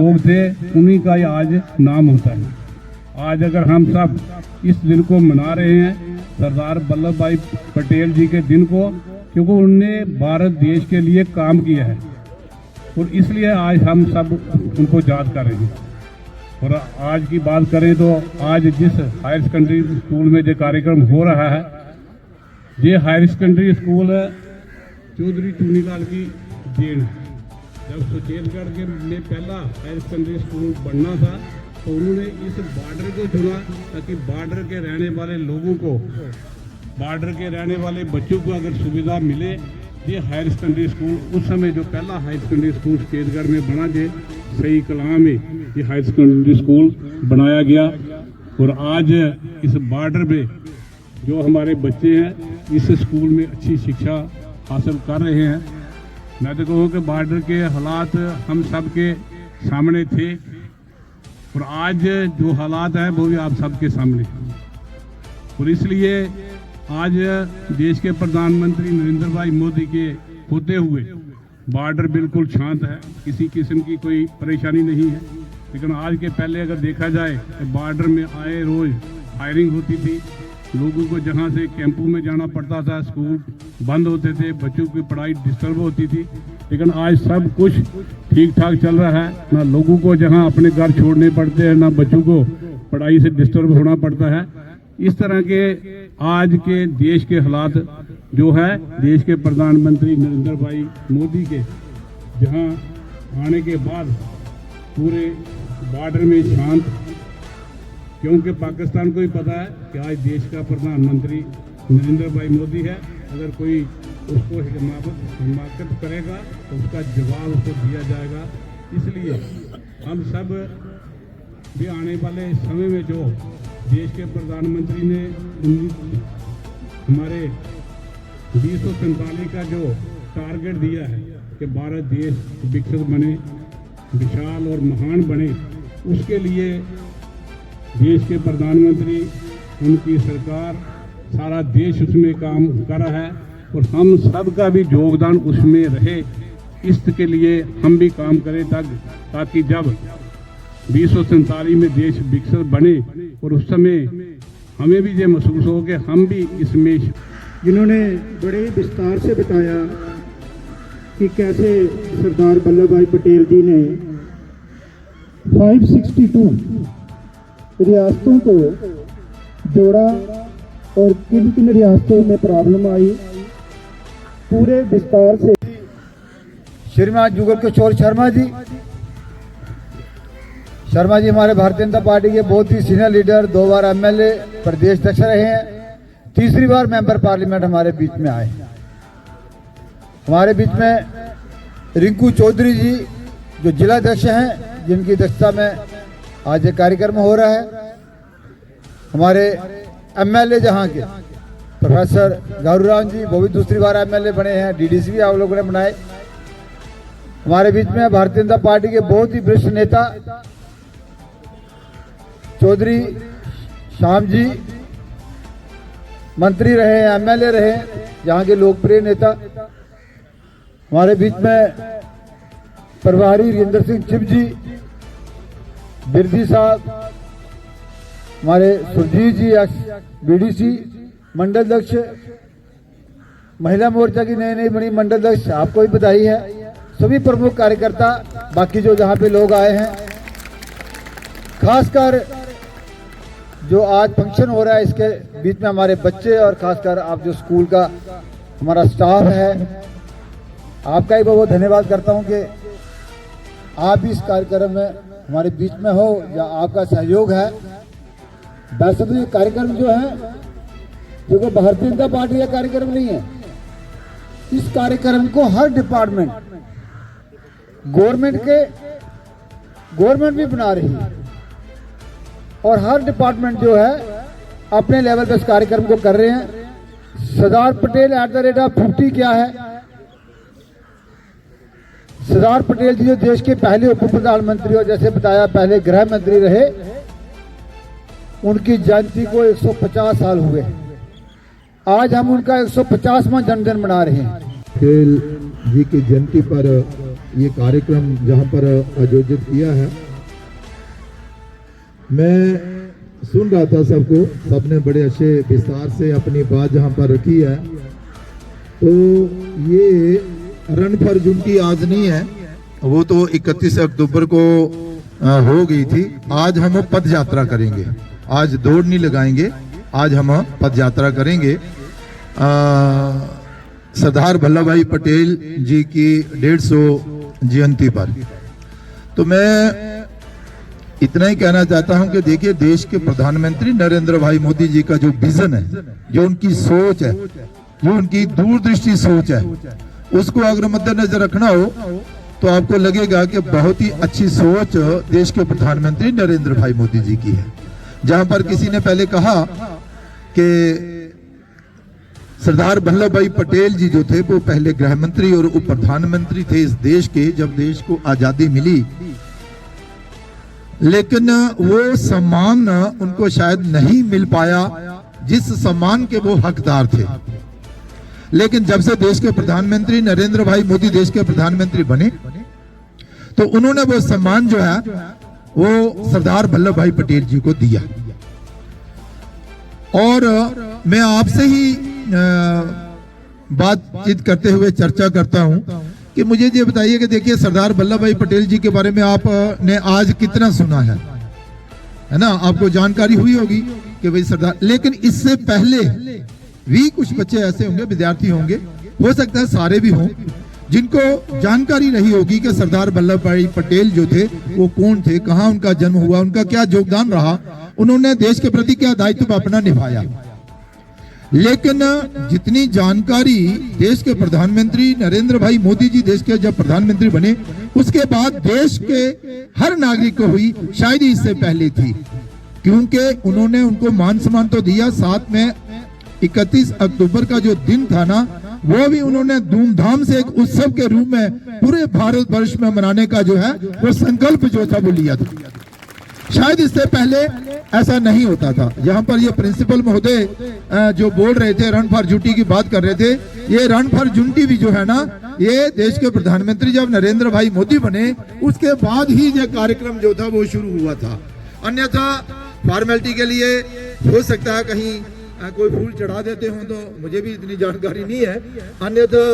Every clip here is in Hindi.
लोग थे उन्हीं का ही आज नाम होता है। आज अगर हम सब इस दिन को मना रहे हैं सरदार वल्लभ भाई पटेल जी के दिन को, क्योंकि उन्होंने भारत देश के लिए काम किया है और इसलिए आज हम सब उनको याद कर रहे हैं। और आज की बात करें तो आज जिस हायर सेकेंडरी स्कूल में जो कार्यक्रम हो रहा है, ये हायर सेकेंडरी स्कूल चौधरी चूनीलाल की देन है। जब सुचेतगढ़ के में पहला हायर सेकेंडरी स्कूल बनना था तो उन्होंने इस बॉर्डर को चुना ताकि बॉर्डर के रहने वाले लोगों को, बॉर्डर के रहने वाले बच्चों को अगर सुविधा मिले। ये हायर सेकेंडरी स्कूल उस समय जो पहला हायर सेकेंडरी स्कूल सुचेतगढ़ में बना, जे सही कलां में ये हायर सेकेंडरी स्कूल बनाया गया। और आज इस बॉर्डर पे जो हमारे बच्चे हैं इस स्कूल में अच्छी शिक्षा हासिल कर रहे हैं। मैं तो कहूँ कि बॉर्डर के हालात हम सब के सामने थे और आज जो हालात हैं वो भी आप सबके सामने। और इसलिए आज देश के प्रधानमंत्री नरेंद्र भाई मोदी के होते हुए बॉर्डर बिल्कुल शांत है, किसी किस्म की कोई परेशानी नहीं है। लेकिन आज के पहले अगर देखा जाए तो बॉर्डर में आए रोज फायरिंग होती थी, लोगों को जहां से कैंपों में जाना पड़ता था, स्कूल बंद होते थे, बच्चों की पढ़ाई डिस्टर्ब होती थी। लेकिन आज सब कुछ ठीक ठाक चल रहा है, ना लोगों को जहां अपने घर छोड़ने पड़ते हैं, ना बच्चों को पढ़ाई से डिस्टर्ब होना पड़ता है। इस तरह के आज के देश के हालात जो है, देश के प्रधानमंत्री नरेंद्र भाई मोदी के जहां आने के बाद पूरे बॉर्डर में शांत, क्योंकि पाकिस्तान को भी पता है कि आज देश का प्रधानमंत्री नरेंद्र भाई मोदी है। अगर कोई उसको हिमाकत करेगा तो उसका जवाब उसको दिया जाएगा। इसलिए हम सब भी आने वाले समय में जो देश के प्रधानमंत्री ने हमारे 2047 का जो टारगेट दिया है कि भारत देश विकसित बने, विशाल और महान बने, उसके लिए देश के प्रधानमंत्री, उनकी सरकार, सारा देश उसमें काम कर रहा है और हम सब का भी योगदान उसमें रहे। इसके लिए हम भी काम करें ताकि जब 2047 में देश विकसित बने और उस समय हमें भी ये महसूस हो कि हम भी इसमें। जिन्होंने बड़े विस्तार से बताया कि कैसे सरदार वल्लभ भाई पटेल जी ने 562 रियासतों को जोड़ा और किन किन रियासतों में प्रॉब्लम आई, पूरे विस्तार से। श्रीमान जुगल किशोर शर्मा जी हमारे भारतीय जनता पार्टी के बहुत ही सीनियर लीडर, 2 बार एमएलए, प्रदेश अध्यक्ष रहे हैं, तीसरी बार मेंबर पार्लियामेंट हमारे बीच में आए। हमारे बीच में रिंकू चौधरी जी जो जिला अध्यक्ष हैं, जिनकी अध्यक्षता में आज ये कार्यक्रम हो रहा है। हमारे एमएलए जहां के प्रोफेसर गौरराम जी, वो भी दूसरी बार एमएलए बने हैं, डीडीसी भी आप लोगों ने बनाए। हमारे बीच में भारतीय जनता पार्टी के बहुत ही वरिष्ठ नेता चौधरी श्याम जी, मंत्री रहे, एमएलए रहे, यहाँ के लोकप्रिय नेता। हमारे बीच में प्रभारी वीरेंद्र सिंह चिप जी, बिरदी साहब, हमारे सुरजीत जी बीडीसी मंडल अध्यक्ष, महिला मोर्चा की नई बनी मंडल अध्यक्ष, आपको भी बधाई है। सभी प्रमुख कार्यकर्ता, बाकी जो जहाँ पे लोग आए हैं, खासकर जो आज फंक्शन हो रहा है इसके बीच में हमारे बच्चे और खासकर आप जो स्कूल का हमारा स्टाफ है, आपका ही बहुत धन्यवाद करता हूं कि आप इस कार्यक्रम में हमारे बीच में हो, या आपका सहयोग है। वैसे तो ये कार्यक्रम जो है, क्योंकि भारतीय जनता पार्टी का कार्यक्रम नहीं है, इस कार्यक्रम को हर डिपार्टमेंट, गवर्नमेंट भी बना रही है और हर डिपार्टमेंट जो है अपने लेवल पर इस कार्यक्रम को कर रहे हैं। सरदार पटेल @50 क्या है? सरदार पटेल जी जो देश के पहले उप प्रधानमंत्री और जैसे बताया पहले गृह मंत्री रहे, उनकी जयंती को 150 साल हुए। आज हम उनका 150वां जन्मदिन मना रहे हैं। पटेल जी की जयंती पर ये कार्यक्रम जहां पर आयोजित किया है। मैं सुन रहा था सबको, सबने बड़े अच्छे विस्तार से अपनी बात जहां पर रखी है। तो ये रन फॉर यूनिटी आज नहीं है, वो तो 31 अक्टूबर को हो गई थी। आज हम पद यात्रा करेंगे, आज दौड़ नहीं लगाएंगे, आज हम पद यात्रा करेंगे सरदार वल्लभ भाई पटेल जी की 150 जयंती पर। तो मैं इतना ही कहना चाहता हूं कि देखिए, देश के प्रधानमंत्री नरेंद्र भाई मोदी जी का जो विजन है, जो उनकी सोच है, जो उनकी दूरदृष्टि सोच है, उसको अगर मद्देनजर रखना हो तो आपको लगेगा कि बहुत ही अच्छी सोच देश के प्रधानमंत्री नरेंद्र भाई मोदी जी की है। जहां पर किसी ने पहले कहा कि सरदार वल्लभ भाई पटेल जी जो थे वो पहले गृह मंत्री और उप प्रधानमंत्री थे इस देश के, जब देश को आजादी मिली, लेकिन वो सम्मान उनको शायद नहीं मिल पाया जिस सम्मान के वो हकदार थे। लेकिन जब से देश के प्रधानमंत्री नरेंद्र भाई मोदी देश के प्रधानमंत्री बने तो उन्होंने वो सम्मान जो है वो सरदार वल्लभ भाई पटेल जी को दिया। और मैं आपसे ही बातचीत करते हुए चर्चा करता हूं कि मुझे ये बताइए कि देखिए, सरदार वल्लभ भाई पटेल जी के बारे में आपने आज कितना सुना है ना? आपको जानकारी हुई होगी कि भाई सरदार, लेकिन इससे पहले भी कुछ बच्चे ऐसे होंगे, विद्यार्थी होंगे, हो सकता है सारे भी हों, जिनको जानकारी रही होगी कि सरदार वल्लभ भाई पटेल जो थे वो कौन थे, कहां उनका जन्म हुआ, उनका क्या योगदान रहा, उन्होंने देश के प्रति क्या दायित्व अपना निभाया। लेकिन जितनी जानकारी देश के प्रधानमंत्री नरेंद्र भाई मोदी जी देश के जब प्रधानमंत्री बने उसके बाद देश के हर नागरिक को हुई, शायद ही इससे पहले थी, क्योंकि उन्होंने उनको मान सम्मान तो दिया, साथ में 31 अक्टूबर का जो दिन था ना, वो भी उन्होंने धूमधाम से एक उत्सव के रूप में पूरे भारत वर्ष में मनाने का जो है वो संकल्प जो था वो लिया था। शायद इससे पहले ऐसा नहीं होता था। यहाँ पर ये प्रिंसिपल महोदय जो बोल रहे थे, रन फॉर यूनिटी की बात कर रहे थे, ये रन फॉर यूनिटी भी जो है ना, ये देश के प्रधानमंत्री जब नरेंद्र भाई मोदी बने उसके बाद ही ये कार्यक्रम जो था वो शुरू हुआ था। अन्यथा फॉर्मेलिटी के लिए हो सकता है कहीं कोई फूल चढ़ा देते हो, तो मुझे भी इतनी जानकारी नहीं है, अन्यथा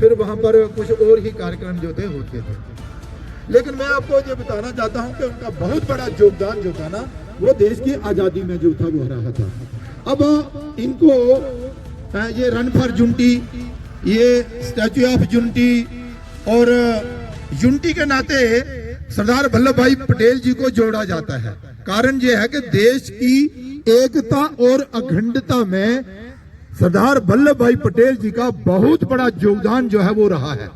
फिर वहां पर कुछ और ही कार्यक्रम जो थे होते थे। लेकिन मैं आपको ये बताना चाहता हूं कि उनका बहुत बड़ा योगदान जो था ना वो देश की आजादी में जो था वो रहा था। अब इनको ये रन फॉर यूनिटी, ये स्टैच्यू ऑफ यूनिटी और यूनिटी के नाते सरदार वल्लभ भाई पटेल जी को जोड़ा जाता है। कारण ये है कि देश की एकता और अखंडता में सरदार वल्लभ भाई पटेल जी का बहुत बड़ा योगदान जो है वो रहा है।